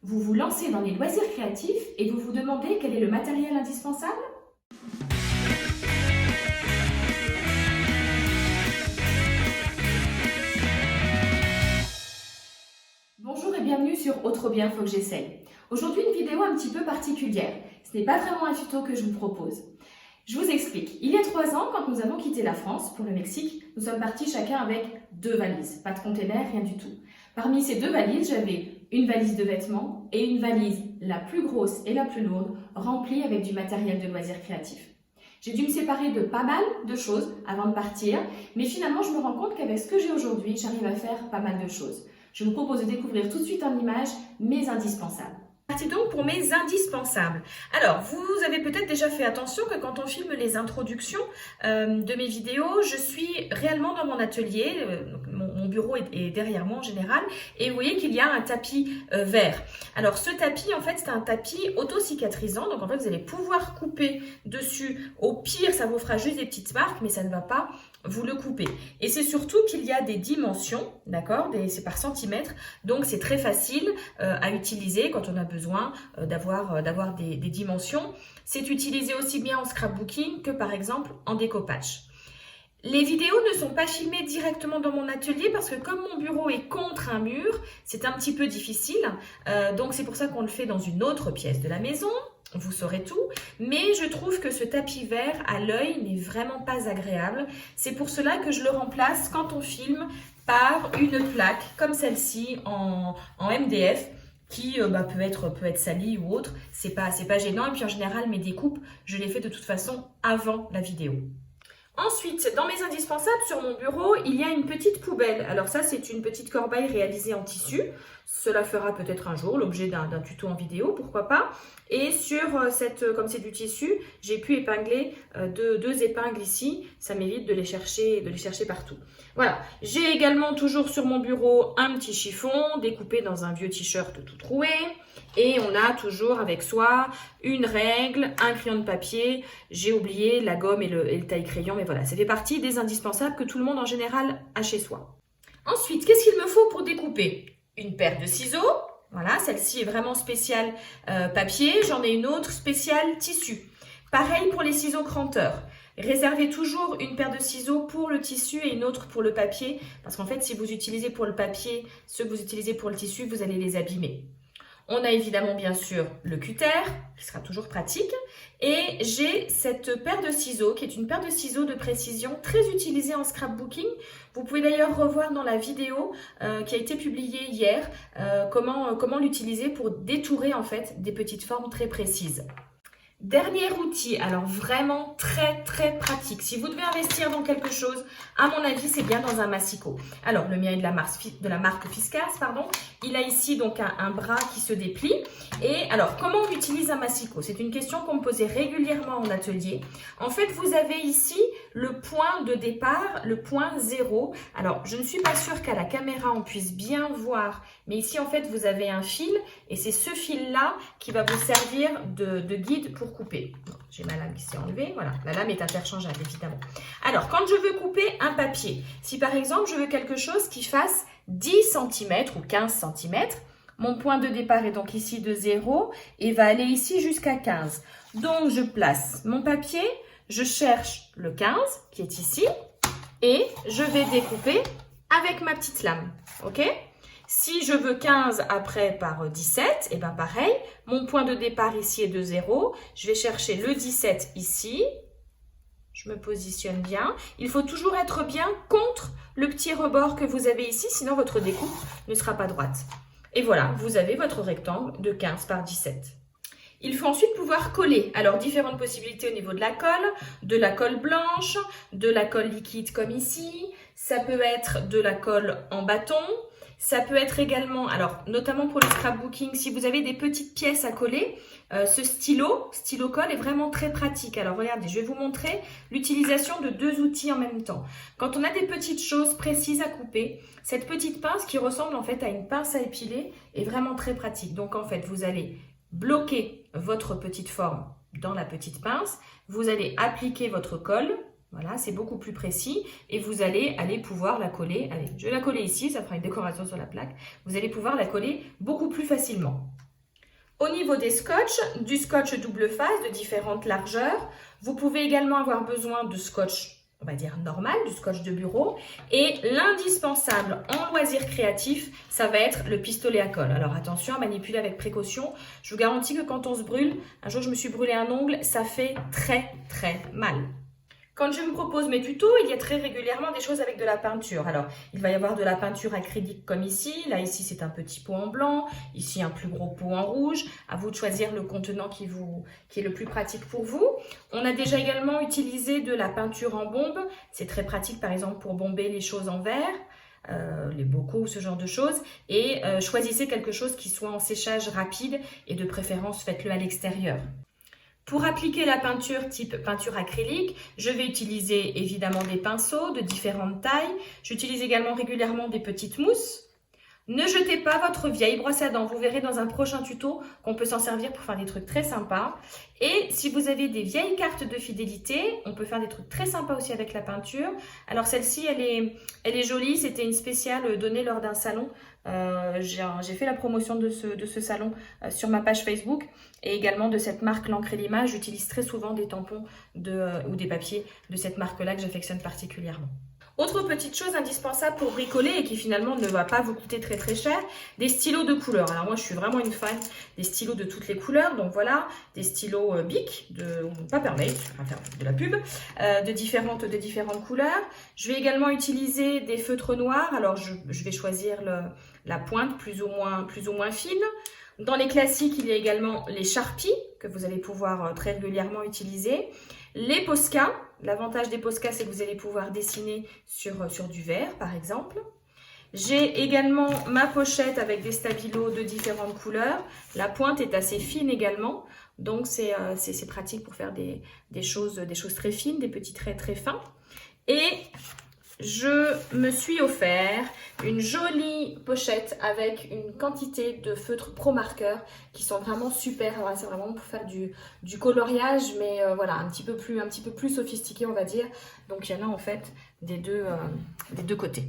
Vous vous lancez dans les loisirs créatifs et vous vous demandez quel est le matériel indispensable? Bonjour et bienvenue sur Autre bien, faut que j'essaye. Aujourd'hui, une vidéo un petit peu particulière. Ce n'est pas vraiment un tuto que je vous propose. Je vous explique. Il y a 3 ans, quand nous avons quitté la France pour le Mexique, nous sommes partis chacun avec 2 valises. Pas de container, rien du tout. Parmi ces 2 valises, j'avais une valise de vêtements et une valise, la plus grosse et la plus lourde, remplie avec du matériel de loisirs créatifs. J'ai dû me séparer de pas mal de choses avant de partir, mais finalement, je me rends compte qu'avec ce que j'ai aujourd'hui, j'arrive à faire pas mal de choses. Je vous propose de découvrir tout de suite en images mes indispensables. Parti donc pour mes indispensables. Alors, vous avez peut-être déjà fait attention que quand on filme les introductions de mes vidéos, je suis réellement dans mon atelier, mon bureau est derrière moi en général, et vous voyez qu'il y a un tapis vert. Alors, ce tapis, en fait, c'est un tapis auto-cicatrisant, donc en fait, vous allez pouvoir couper dessus. Au pire, ça vous fera juste des petites marques, mais ça ne va pas vous le couper. Et c'est surtout qu'il y a des dimensions, d'accord, c'est par centimètre, donc c'est très facile à utiliser quand on a besoin d'avoir des dimensions. C'est utilisé aussi bien en scrapbooking que par exemple en découpage. Les vidéos ne sont pas filmées directement dans mon atelier parce que comme mon bureau est contre un mur, c'est un petit peu difficile. Donc c'est pour ça qu'on le fait dans une autre pièce de la maison. Vous saurez tout, mais je trouve que ce tapis vert à l'œil n'est vraiment pas agréable. C'est pour cela que je le remplace quand on filme par une plaque comme celle-ci en MDF qui peut être salie ou autre. C'est pas gênant, et puis en général mes découpes, je les fais de toute façon avant la vidéo. Ensuite, dans mes indispensables sur mon bureau, il y a une petite poubelle. Alors ça, c'est une petite corbeille réalisée en tissu. Cela fera peut-être un jour l'objet d'un tuto en vidéo, pourquoi pas. Et sur comme c'est du tissu, j'ai pu épingler deux épingles ici. Ça m'évite de les chercher partout. Voilà. J'ai également toujours sur mon bureau un petit chiffon découpé dans un vieux t-shirt tout troué. Et on a toujours avec soi une règle, un crayon de papier. J'ai oublié la gomme et le taille-crayon, mais voilà, ça fait partie des indispensables que tout le monde en général a chez soi. Ensuite, qu'est-ce qu'il me faut pour découper? Une paire de ciseaux. Voilà, celle-ci est vraiment spéciale papier. J'en ai une autre spéciale tissu. Pareil pour les ciseaux cranteurs. Réservez toujours une paire de ciseaux pour le tissu et une autre pour le papier. Parce qu'en fait, si vous utilisez pour le papier ceux que vous utilisez pour le tissu, vous allez les abîmer. On a évidemment bien sûr le cutter, qui sera toujours pratique. Et j'ai cette paire de ciseaux, qui est une paire de ciseaux de précision très utilisée en scrapbooking. Vous pouvez d'ailleurs revoir dans la vidéo qui a été publiée hier, comment l'utiliser pour détourer en fait des petites formes très précises. Dernier outil, alors vraiment très très pratique. Si vous devez investir dans quelque chose, à mon avis, c'est bien dans un massicot. Alors, le mien est de la marque Fiskars, pardon. Il a ici donc un bras qui se déplie. Et alors, comment on utilise un massicot? C'est une question qu'on me posait régulièrement en atelier. En fait, vous avez ici le point de départ, le point 0. Alors, je ne suis pas sûre qu'à la caméra, on puisse bien voir. Mais ici, en fait, vous avez un fil. Et c'est ce fil-là qui va vous servir de guide pour couper. J'ai ma lame qui s'est enlevée. Voilà, la lame est interchangeable, évidemment. Alors, quand je veux couper un papier, si par exemple, je veux quelque chose qui fasse 10 cm ou 15 cm, mon point de départ est donc ici de 0 et va aller ici jusqu'à 15. Donc, je place mon papier, je cherche le 15 qui est ici et je vais découper avec ma petite lame. OK ? Si je veux 15 après par 17, et bien pareil, mon point de départ ici est de 0. Je vais chercher le 17 ici. Je me positionne bien. Il faut toujours être bien contre le petit rebord que vous avez ici, sinon votre découpe ne sera pas droite. Et voilà, vous avez votre rectangle de 15 par 17. Il faut ensuite pouvoir coller. Alors, différentes possibilités au niveau de la colle blanche, de la colle liquide comme ici. Ça peut être de la colle en bâton. Ça peut être également, alors notamment pour le scrapbooking, si vous avez des petites pièces à coller, ce stylo colle est vraiment très pratique. Alors regardez, je vais vous montrer l'utilisation de 2 outils en même temps. Quand on a des petites choses précises à couper, cette petite pince qui ressemble en fait à une pince à épiler est vraiment très pratique. Donc en fait, vous allez bloquer votre petite forme dans la petite pince, vous allez appliquer votre colle. Voilà, c'est beaucoup plus précis et vous allez pouvoir la coller. Allez, je vais la coller ici, ça fera une décoration sur la plaque. Vous allez pouvoir la coller beaucoup plus facilement. Au niveau des scotch, du scotch double face de différentes largeurs. Vous pouvez également avoir besoin de scotch, on va dire normal, du scotch de bureau. Et l'indispensable en loisirs créatifs, ça va être le pistolet à colle. Alors attention à manipuler avec précaution. Je vous garantis que quand on se brûle, un jour je me suis brûlé un ongle, ça fait très mal. Quand je me propose mes tutos, il y a très régulièrement des choses avec de la peinture. Alors, il va y avoir de la peinture acrylique comme ici. Là, ici, c'est un petit pot en blanc. Ici, un plus gros pot en rouge. À vous de choisir le contenant qui est le plus pratique pour vous. On a déjà également utilisé de la peinture en bombe. C'est très pratique, par exemple, pour bomber les choses en verre. Les bocaux, ce genre de choses. Et choisissez quelque chose qui soit en séchage rapide et de préférence, faites-le à l'extérieur. Pour appliquer la peinture type peinture acrylique, je vais utiliser évidemment des pinceaux de différentes tailles. J'utilise également régulièrement des petites mousses. Ne jetez pas votre vieille brosse à dents. Vous verrez dans un prochain tuto qu'on peut s'en servir pour faire des trucs très sympas. Et si vous avez des vieilles cartes de fidélité, on peut faire des trucs très sympas aussi avec la peinture. Alors celle-ci, elle est jolie. C'était une spéciale donnée lors d'un salon. J'ai fait la promotion de ce salon sur ma page Facebook et également de cette marque L'Encre et l'Image. J'utilise très souvent des tampons ou des papiers de cette marque-là que j'affectionne particulièrement. Autre petite chose indispensable pour bricoler et qui finalement ne va pas vous coûter très cher, des stylos de couleur. Alors moi je suis vraiment une fan des stylos de toutes les couleurs, donc voilà, des stylos Bic, pas Papermate, je vais faire de la pub, de différentes couleurs. Je vais également utiliser des feutres noirs, alors je vais choisir la pointe plus ou moins fine. Dans les classiques, il y a également les Sharpies que vous allez pouvoir très régulièrement utiliser. Les Posca, l'avantage des Posca, c'est que vous allez pouvoir dessiner sur du verre, par exemple. J'ai également ma pochette avec des stabilos de différentes couleurs. La pointe est assez fine également, donc c'est pratique pour faire des choses très fines, des petits traits très fins. Et je me suis offert une jolie pochette avec une quantité de feutres Pro Marker qui sont vraiment super. Alors, c'est vraiment pour faire du coloriage, mais voilà, un petit peu plus sophistiqué, on va dire. Donc, il y en a en fait des deux côtés.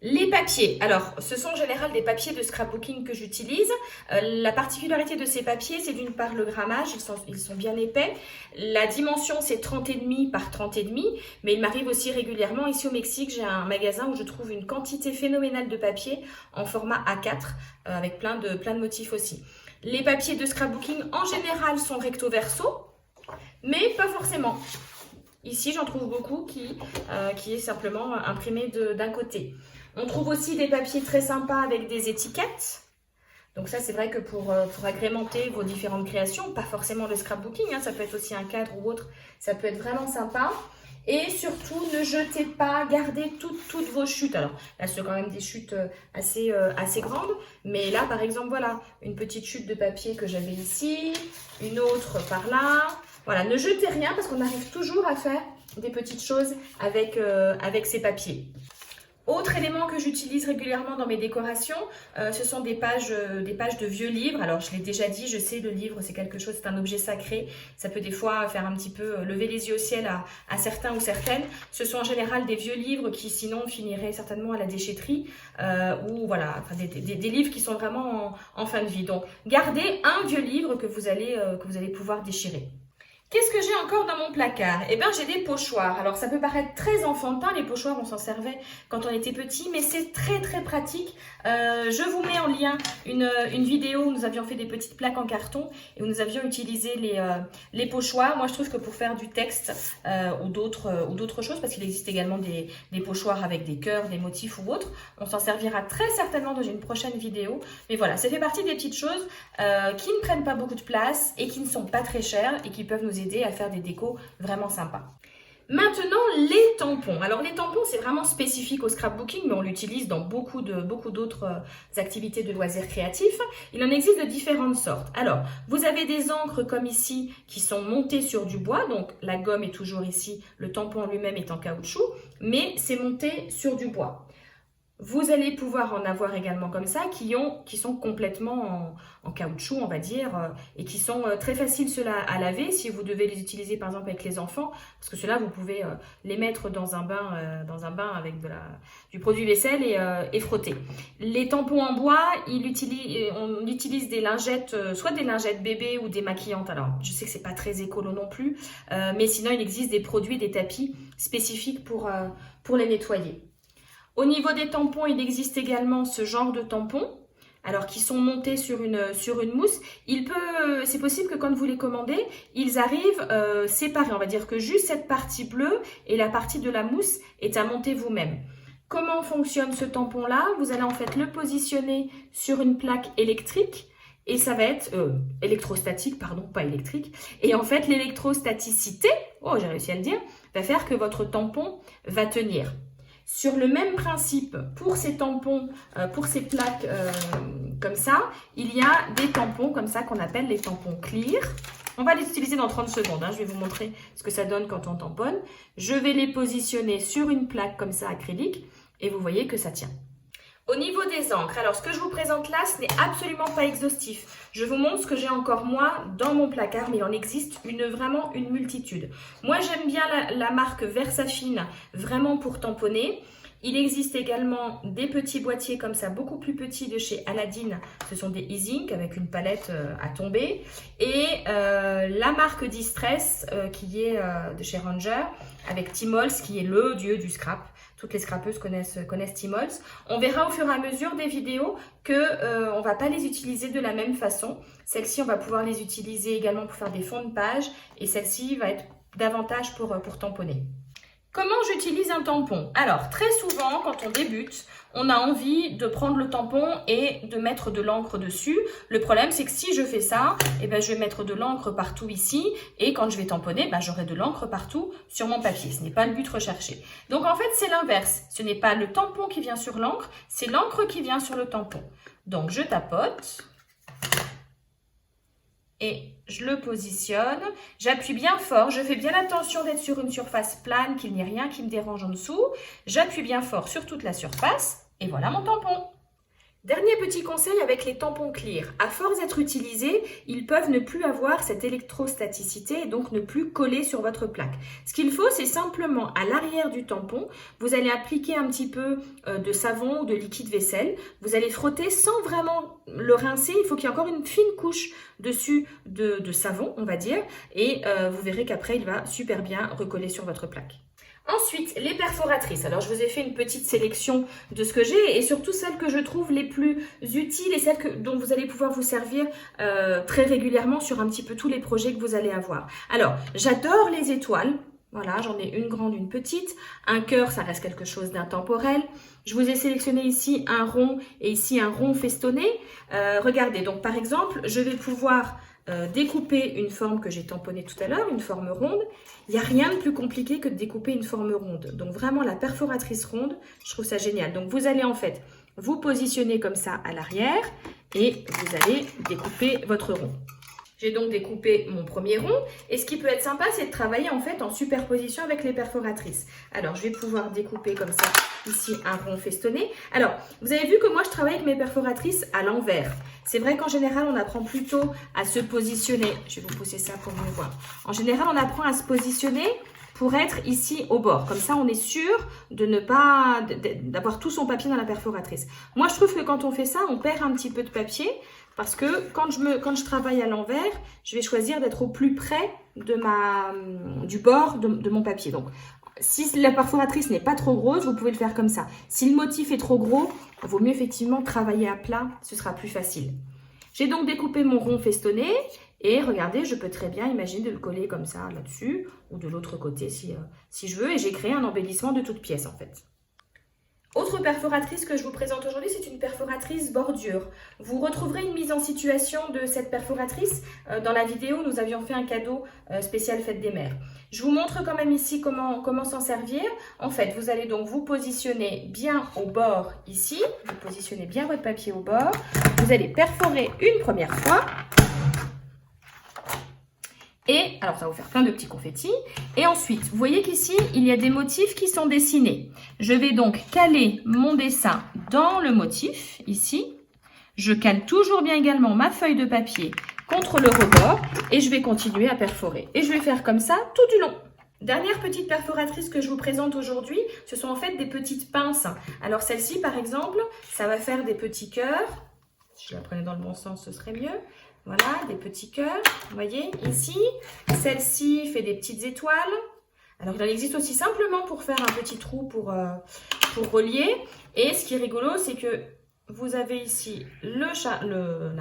Les papiers, alors ce sont en général des papiers de scrapbooking que j'utilise. La particularité de ces papiers, c'est d'une part le grammage, ils sont bien épais. La dimension, c'est 30,5 par 30,5, mais il m'arrive aussi régulièrement, ici au Mexique, j'ai un magasin où je trouve une quantité phénoménale de papier en format A4, avec plein de motifs aussi. Les papiers de scrapbooking, en général, sont recto verso, mais pas forcément. Ici, j'en trouve beaucoup qui est simplement imprimé d'un côté. On trouve aussi des papiers très sympas avec des étiquettes. Donc ça, c'est vrai que pour agrémenter vos différentes créations, pas forcément le scrapbooking, hein, ça peut être aussi un cadre ou autre, ça peut être vraiment sympa. Et surtout, ne jetez pas, gardez toutes vos chutes. Alors là, c'est quand même des chutes assez grandes. Mais là, par exemple, voilà, une petite chute de papier que j'avais ici, une autre par là. Voilà, ne jetez rien parce qu'on arrive toujours à faire des petites choses avec ces papiers. Autre élément que j'utilise régulièrement dans mes décorations, ce sont des pages de vieux livres. Alors, je l'ai déjà dit, je sais, le livre, c'est quelque chose, c'est un objet sacré. Ça peut des fois faire un petit peu lever les yeux au ciel à certains ou certaines. Ce sont en général des vieux livres qui, sinon, finiraient certainement à la déchetterie. Ou voilà, enfin, des livres qui sont vraiment en fin de vie. Donc, gardez un vieux livre que vous allez pouvoir déchirer. Qu'est-ce que j'ai encore dans mon placard? Eh bien, j'ai des pochoirs. Alors, ça peut paraître très enfantin, les pochoirs, on s'en servait quand on était petit, mais c'est très pratique. Je vous mets en lien une vidéo où nous avions fait des petites plaques en carton et où nous avions utilisé les pochoirs. Moi, je trouve que pour faire du texte ou d'autres choses, parce qu'il existe également des pochoirs avec des cœurs, des motifs ou autres, on s'en servira très certainement dans une prochaine vidéo. Mais voilà, ça fait partie des petites choses qui ne prennent pas beaucoup de place et qui ne sont pas très chères et qui peuvent nous aider à faire des décos vraiment sympas. Maintenant, les tampons. Alors, les tampons, c'est vraiment spécifique au scrapbooking, mais on l'utilise dans beaucoup d'autres activités de loisirs créatifs. Il en existe de différentes sortes. Alors, vous avez des encres comme ici qui sont montées sur du bois. Donc, la gomme est toujours ici. Le tampon lui-même est en caoutchouc, mais c'est monté sur du bois. Vous allez pouvoir en avoir également comme ça qui sont complètement en caoutchouc, on va dire, et qui sont très faciles ceux-là à laver si vous devez les utiliser par exemple avec les enfants, parce que ceux-là vous pouvez les mettre dans un bain avec du produit vaisselle et frotter. Les tampons en bois, on utilise des lingettes, soit des lingettes bébés ou des maquillantes. Alors je sais que c'est pas très écolo non plus, mais sinon il existe des produits, des tapis spécifiques pour les nettoyer. Au niveau des tampons, il existe également ce genre de tampons, alors qui sont montés sur une mousse. C'est possible que quand vous les commandez, ils arrivent séparés. On va dire que juste cette partie bleue et la partie de la mousse est à monter vous-même. Comment fonctionne ce tampon-là? Vous allez en fait le positionner sur une plaque électrique. Et ça va être électrostatique, pardon, pas électrique. Et en fait, l'électrostaticité, oh j'ai réussi à le dire, va faire que votre tampon va tenir. Sur le même principe, pour ces tampons, pour ces plaques comme ça, il y a des tampons comme ça qu'on appelle les tampons clear. On va les utiliser dans 30 secondes. Je vais vous montrer ce que ça donne quand on tamponne. Je vais les positionner sur une plaque comme ça acrylique et vous voyez que ça tient. Au niveau des encres, alors ce que je vous présente là, ce n'est absolument pas exhaustif. Je vous montre ce que j'ai encore moi dans mon placard, mais il en existe vraiment une multitude. Moi, j'aime bien la marque Versafine, vraiment pour tamponner. Il existe également des petits boîtiers comme ça, beaucoup plus petits de chez Aladdin. Ce sont des e-zinc avec une palette à tomber. Et la marque Distress qui est de chez Ranger avec Timols qui est le dieu du scrap. Toutes les scrapeuses connaissent Timols. On verra au fur et à mesure des vidéos que on va pas les utiliser de la même façon. Celles-ci, on va pouvoir les utiliser également pour faire des fonds de page et celle-ci va être davantage pour tamponner. Comment j'utilise un tampon? Alors, très souvent, quand on débute, on a envie de prendre le tampon et de mettre de l'encre dessus. Le problème, c'est que si je fais ça, je vais mettre de l'encre partout ici. Et quand je vais tamponner, j'aurai de l'encre partout sur mon papier. Ce n'est pas le but recherché. Donc, en fait, c'est l'inverse. Ce n'est pas le tampon qui vient sur l'encre, c'est l'encre qui vient sur le tampon. Donc, je tapote. Et je le positionne, j'appuie bien fort, je fais bien attention d'être sur une surface plane, qu'il n'y ait rien qui me dérange en dessous. J'appuie bien fort sur toute la surface et voilà mon tampon. Dernier petit conseil avec les tampons clear. À force d'être utilisés, ils peuvent ne plus avoir cette électrostaticité et donc ne plus coller sur votre plaque. Ce qu'il faut, c'est simplement à l'arrière du tampon, vous allez appliquer un petit peu de savon ou de liquide vaisselle. Vous allez frotter sans vraiment le rincer. Il faut qu'il y ait encore une fine couche dessus de savon, on va dire. Et vous verrez qu'après, il va super bien recoller sur votre plaque. Ensuite, les perforatrices. Alors, je vous ai fait une petite sélection de ce que j'ai et surtout celles que je trouve les plus utiles et celles dont vous allez pouvoir vous servir très régulièrement sur un petit peu tous les projets que vous allez avoir. Alors, j'adore les étoiles. Voilà, j'en ai une grande, une petite. Un cœur, ça reste quelque chose d'intemporel. Je vous ai sélectionné ici un rond et ici un rond festonné. Regardez, donc par exemple, je vais pouvoir découper une forme que j'ai tamponnée tout à l'heure, une forme ronde. Il n'y a rien de plus compliqué que de découper une forme ronde. Donc vraiment la perforatrice ronde, je trouve ça génial. Donc vous allez en fait vous positionner comme ça à l'arrière et vous allez découper votre rond. J'ai donc découpé mon premier rond et ce qui peut être sympa, c'est de travailler en fait en superposition avec les perforatrices. Alors, je vais pouvoir découper comme ça ici un rond festonné. Alors, vous avez vu que moi, je travaille avec mes perforatrices à l'envers. C'est vrai qu'en général, on apprend plutôt à se positionner. Je vais vous pousser ça pour mieux voir. En général, on apprend à se positionner pour être ici au bord. Comme ça, on est sûr de ne pas d'avoir tout son papier dans la perforatrice. Moi, je trouve que quand on fait ça, on perd un petit peu de papier. Parce que quand je travaille à l'envers, je vais choisir d'être au plus près du bord de mon papier. Donc, si la perforatrice n'est pas trop grosse, vous pouvez le faire comme ça. Si le motif est trop gros, il vaut mieux effectivement travailler à plat, ce sera plus facile. J'ai donc découpé mon rond festonné et regardez, je peux très bien imaginer de le coller comme ça là-dessus ou de l'autre côté si je veux. Et j'ai créé un embellissement de toutes pièces en fait. Autre perforatrice que je vous présente aujourd'hui, c'est une perforatrice bordure. Vous retrouverez une mise en situation de cette perforatrice. Dans la vidéo, nous avions fait un cadeau spécial Fête des Mères. Je vous montre quand même ici comment s'en servir. En fait, vous allez donc vous positionner bien au bord ici. Vous positionnez bien votre papier au bord. Vous allez perforer une première fois. Et alors, ça va vous faire plein de petits confettis. Et ensuite, vous voyez qu'ici, il y a des motifs qui sont dessinés. Je vais donc caler mon dessin dans le motif, ici. Je cale toujours bien également ma feuille de papier contre le rebord et je vais continuer à perforer. Et je vais faire comme ça tout du long. Dernière petite perforatrice que je vous présente aujourd'hui, ce sont en fait des petites pinces. Alors celle-ci, par exemple, ça va faire des petits cœurs. Si je la prenais dans le bon sens, ce serait mieux. Voilà, des petits cœurs, vous voyez, ici. Celle-ci fait des petites étoiles. Alors, il en existe aussi simplement pour faire un petit trou pour relier. Et ce qui est rigolo, c'est que vous avez ici la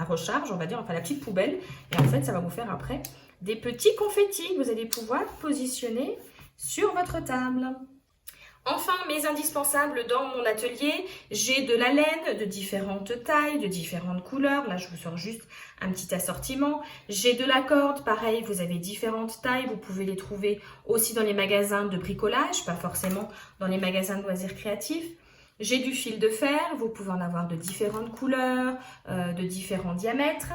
recharge, on va dire, enfin la petite poubelle. Et en fait, ça va vous faire après des petits confettis que vous allez pouvoir positionner sur votre table. Enfin, mes indispensables dans mon atelier, j'ai de la laine de différentes tailles, de différentes couleurs. Là, je vous sors juste un petit assortiment. J'ai de la corde, pareil, vous avez différentes tailles. Vous pouvez les trouver aussi dans les magasins de bricolage, pas forcément dans les magasins de loisirs créatifs. J'ai du fil de fer, vous pouvez en avoir de différentes couleurs, de différents diamètres.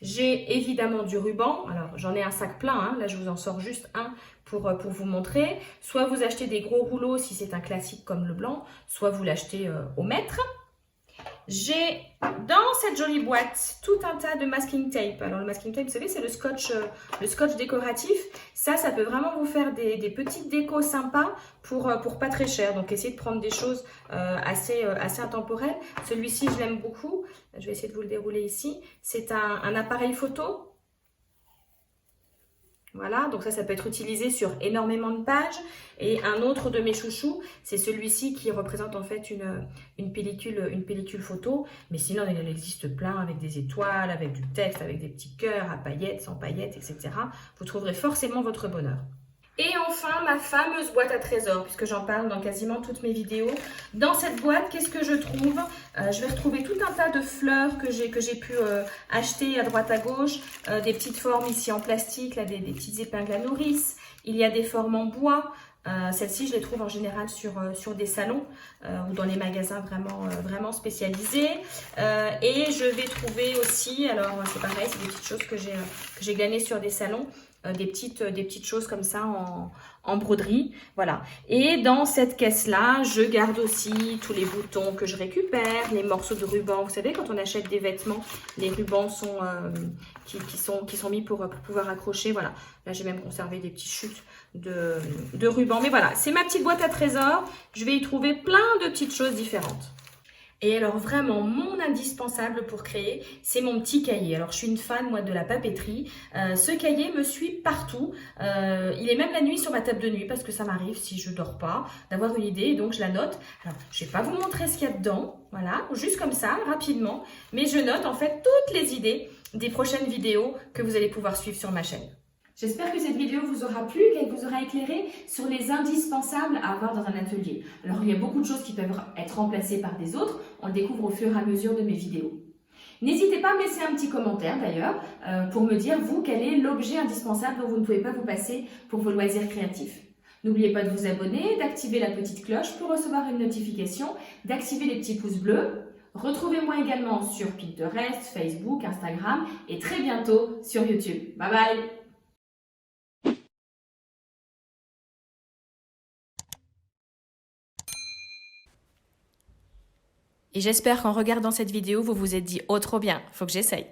J'ai évidemment du ruban, alors j'en ai un sac plein, hein. Là je vous en sors juste un pour vous montrer. Soit vous achetez des gros rouleaux si c'est un classique comme le blanc, soit vous l'achetez au mètre. J'ai dans cette jolie boîte tout un tas de masking tape. Alors le masking tape, vous savez, c'est le scotch décoratif. Ça peut vraiment vous faire des petites décos sympas pour pas très cher. Donc essayez de prendre des choses assez intemporelles. Celui-ci, je l'aime beaucoup. Je vais essayer de vous le dérouler ici. C'est un appareil photo. Voilà, donc ça peut être utilisé sur énormément de pages. Et un autre de mes chouchous, c'est celui-ci qui représente en fait une pellicule photo. Mais sinon, il existe plein avec des étoiles, avec du texte, avec des petits cœurs, à paillettes, sans paillettes, etc. Vous trouverez forcément votre bonheur. Et enfin, ma fameuse boîte à trésors, puisque j'en parle dans quasiment toutes mes vidéos. Dans cette boîte, qu'est-ce que je trouve? Je vais retrouver tout un tas de fleurs que j'ai pu acheter à droite à gauche. Des petites formes ici en plastique, là, des petites épingles à nourrice. Il y a des formes en bois. Celles-ci, je les trouve en général sur des salons ou dans les magasins vraiment spécialisés. Et je vais trouver aussi, alors c'est pareil, c'est des petites choses que j'ai glanées sur des salons. Des petites choses comme ça en broderie, voilà. Et dans cette caisse-là, je garde aussi tous les boutons que je récupère, les morceaux de ruban. Vous savez, quand on achète des vêtements, les rubans sont qui sont mis pour pouvoir accrocher, voilà. Là, j'ai même conservé des petites chutes de ruban. Mais voilà, c'est ma petite boîte à trésors. Je vais y trouver plein de petites choses différentes. Et alors vraiment, mon indispensable pour créer, c'est mon petit cahier. Alors je suis une fan moi de la papeterie. Ce cahier me suit partout. Il est même la nuit sur ma table de nuit parce que ça m'arrive si je dors pas d'avoir une idée. Donc je la note. Alors je vais pas vous montrer ce qu'il y a dedans, voilà, juste comme ça, rapidement. Mais je note en fait toutes les idées des prochaines vidéos que vous allez pouvoir suivre sur ma chaîne. J'espère que cette vidéo vous aura plu, qu'elle vous aura éclairé sur les indispensables à avoir dans un atelier. Alors il y a beaucoup de choses qui peuvent être remplacées par des autres, on le découvre au fur et à mesure de mes vidéos. N'hésitez pas à me laisser un petit commentaire d'ailleurs pour me dire vous quel est l'objet indispensable dont vous ne pouvez pas vous passer pour vos loisirs créatifs. N'oubliez pas de vous abonner, d'activer la petite cloche pour recevoir une notification, d'activer les petits pouces bleus. Retrouvez-moi également sur Pinterest, Facebook, Instagram et très bientôt sur YouTube. Bye bye! Et j'espère qu'en regardant cette vidéo, vous vous êtes dit « Oh trop bien, faut que j'essaye ».